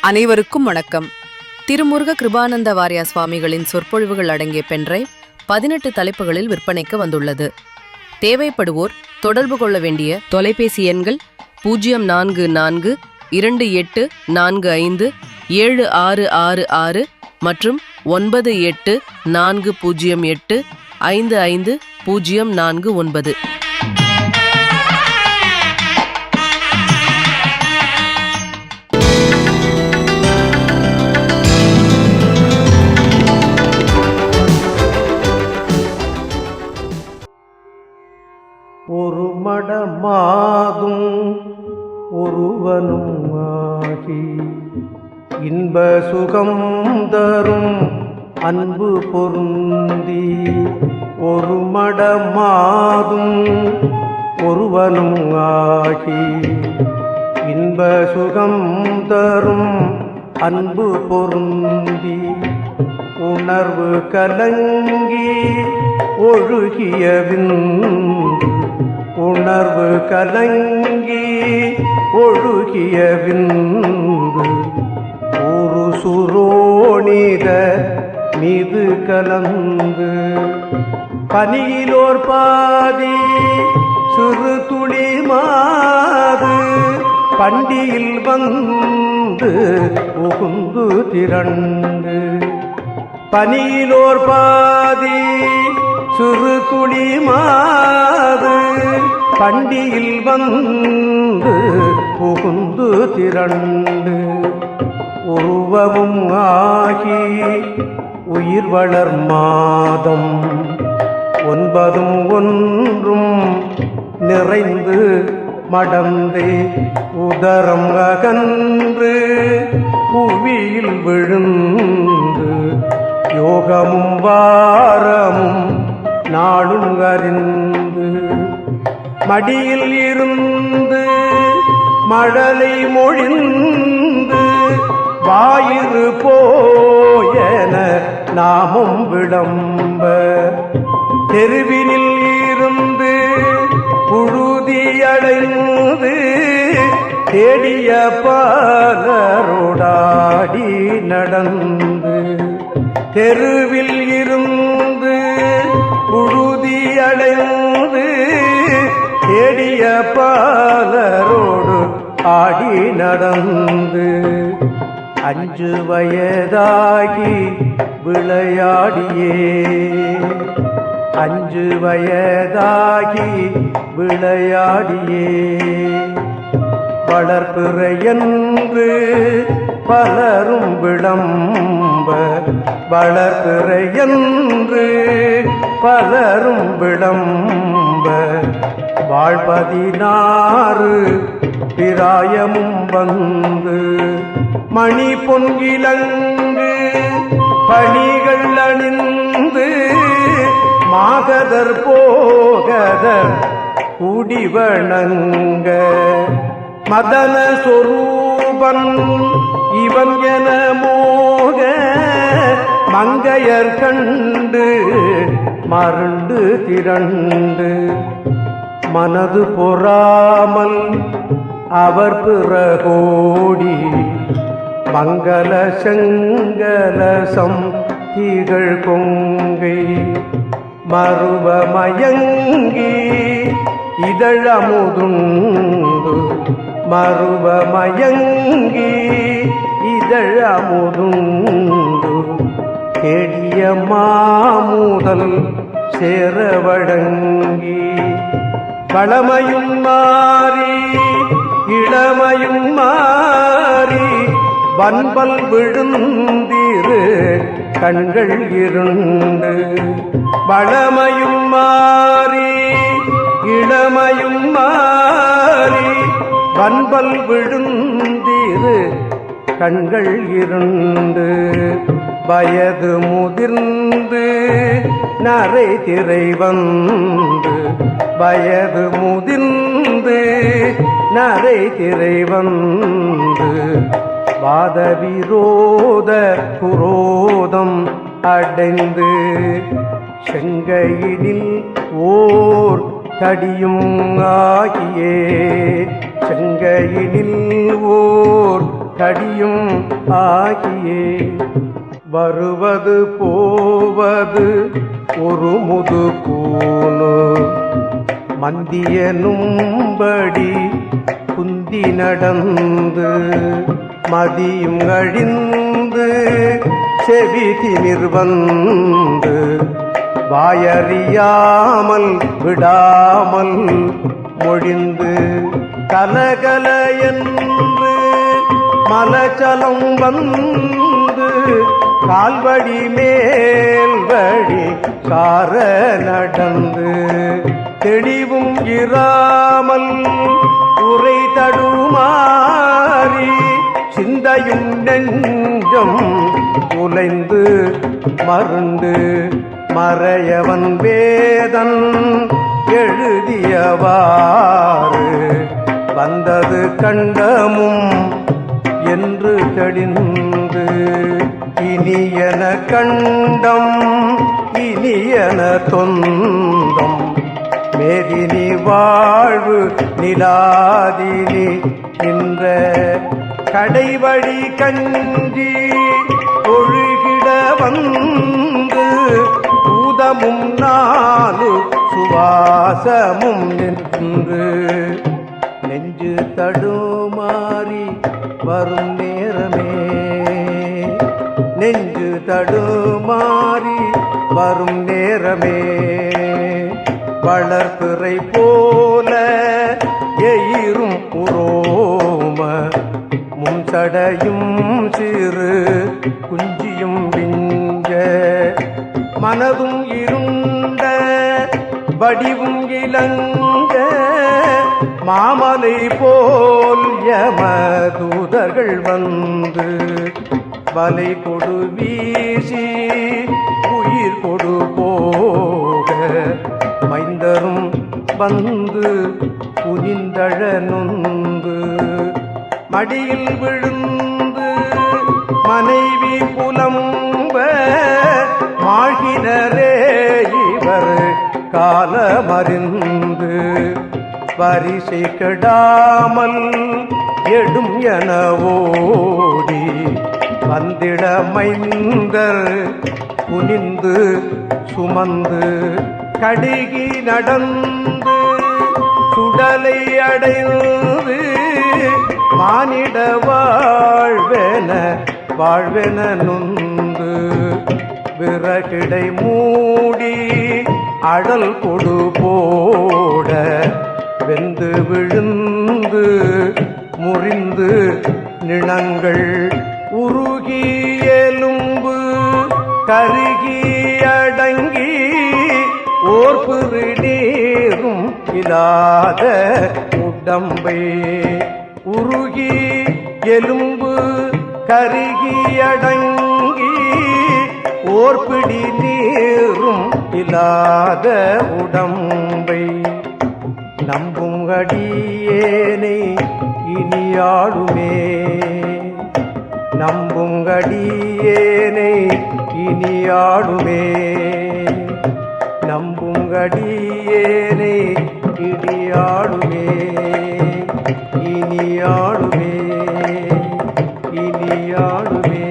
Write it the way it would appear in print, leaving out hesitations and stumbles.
அனைவருக்கும் வணக்கம். திருமுருக கிருபானந்த வாரியா சுவாமிகளின் சொற்பொழிவுகள் அடங்கிய பென்ட்ரைவ் 18 தலைப்புகளில் விற்பனைக்கு வந்துள்ளது. தேவைப்படுவோர் தொடர்பு கொள்ள வேண்டிய தொலைபேசி எண்கள் 0428457666 மற்றும் 9840855049. ஒரு மடமாதும் ஒருவனும் ஆகி இன்ப சுகம் தரும் அன்பு பொருந்தி. ஒரு மடமாதும் ஒருவனும் ஆகி இன்ப சுகம் தரும் அன்பு பொருந்தி. உணர்வு கலங்கி ஒழுகிய விந்து, உணர்வு கலங்கி ஒழுகிய விந்து. ஒரு சுரோணித மீது கலந்து பனியிலோர் பாதி சிறு துளி மாது பண்டியில் வந்து புகுந்து திரண்டு. பனியிலோர் பாதி சிறு துளி மாது பண்டியில் வந்து புகுந்து திரண்டு. உருவமும் ஆகி உயிர் வளர் மாதம் 9 ஒன்றும் நிறைந்து மடந்தே உதரம் அகன்று புவியில் விழுந்து. யோகமும் வாரமும் நாளும் அறிந்து மடியில் இருந்து மழலை மொழிந்து வாயிறு போயன நாமும் விளம்ப. தெருவினில் இருந்து புழுதி அடைந்து தேடிய பாலரோடாடி நடந்து. தெருவில் இருந்து புழுதி அடைந்து தேடிய பாலரோடு ஆடி நடந்து. 5 வயதாகி விளையாடியே, 5 வயதாகி விளையாடியே வளர்பிறை என்று பலரும் விளம்ப. வளர்பிறை என்று பலரும் விளம்ப. வாழ்16 பிராயமும் வந்து மணி பொன்கிலங்கு பணிகள் அணிந்து மாகதர் போகதர் குடிவணங்க. மதன சொரூபன் இவன் என மோக மங்கையர் கண்டு மருண்டு திரண்டு. மனது பொறாமல் அவர் பிறகோடி மங்கள செங்கலசம் திகழ் கொங்கை மறுவ மயங்கி இதழமுதுண்டு. மறுவ மயங்கி இதழமுதுண்டு. கேடிய மாமுதல் சேர வழங்கி பழமையும் மாறி இளமையும் மாறி வன்பல் விழுந்திரு கண்கள் இருண்டு. பழமையும் மாறி இளமையும் மாறி வன்பல் விழுந்திரு கண்கள் இருண்டு. வயது முதிர்ந்து நரை திரை வந்து, வயது முதிர்ந்து நரை திரை வந்து வாத விரோத குரோதம் அடைந்து செங்கையினில் ஓர் தடியும் ஆகியே செங்கையினில் ஓர் தடியும் ஆகியே வருவது போவது ஒரு முது கூனு மந்தியனும்படி குந்தி நடந்து மதியும் அழிந்து செவி திமிர் வந்து வாயறியாமல் விடாமல் மொழிந்து கலகல என்று மலச்சலம் வந்து கால்வடி மேல்வடி கார நடந்து தெளிவும் இராமல் உரை தடுமாறி சிந்தையும் நெஞ்சம் உலைந்து மருண்டு மறையவன் வேதன் எழுதியவாறு வந்தது கண்டமும் என்று தெளிந்து இனியன கண்டம் இனியன தொந்தம் மேதினி வாழ்வு நிலாதினி என்ற கடைவழி கஞ்சி ஒழுகிட வந்து பூதமும் நாலு சுவாசமும் நின்று நெஞ்சு தடுமாறி வரும் நேரமே நெஞ்சு தடுமாறி வரும் நேரமே வளர்பிறை போல எயிரும் உரோம முன்சடையும் சிறு குஞ்சியும் விஞ்ச மனதும் இருண்ட வடிவும் இளங்க மாமலை போல் யமதூதர்கள் வந்து வலை கொடு வீசி உயிர் கொடு போக மைந்தரும் வந்து புனிந்தழ நொந்து மடியில் விழுந்து மனைவி புலம்ப மாழ்கினரே இவர் காலமறிந்து வரிசை கெடாமல் எடும் என ஓடி வந்திட மைந்தர் குனிந்து சுமந்து கடுகி நடந்து சுடலை அடைந்து மானிட வாழ்வென வாழ்வென நொந்து விறகிடை மூடி அடல் கொடு போட வெந்து விழுந்து முறிந்து நிணங்கள் உருகி எலும்பு கருகி அடங்கி ஓர்புறு நீரும் இல்லாத உடம்பை உருகி எலும்பு கருகி அடங்கி ஓர்பிடி நீரும் இல்லாத உடம்பை நம்பும் அடியேனை இனியாளுமே நம்பும் அடியேனை இனியாளுமே நம்பும் அடியேனை இனியாளுமே இனியாளுமே இனியாளுமே.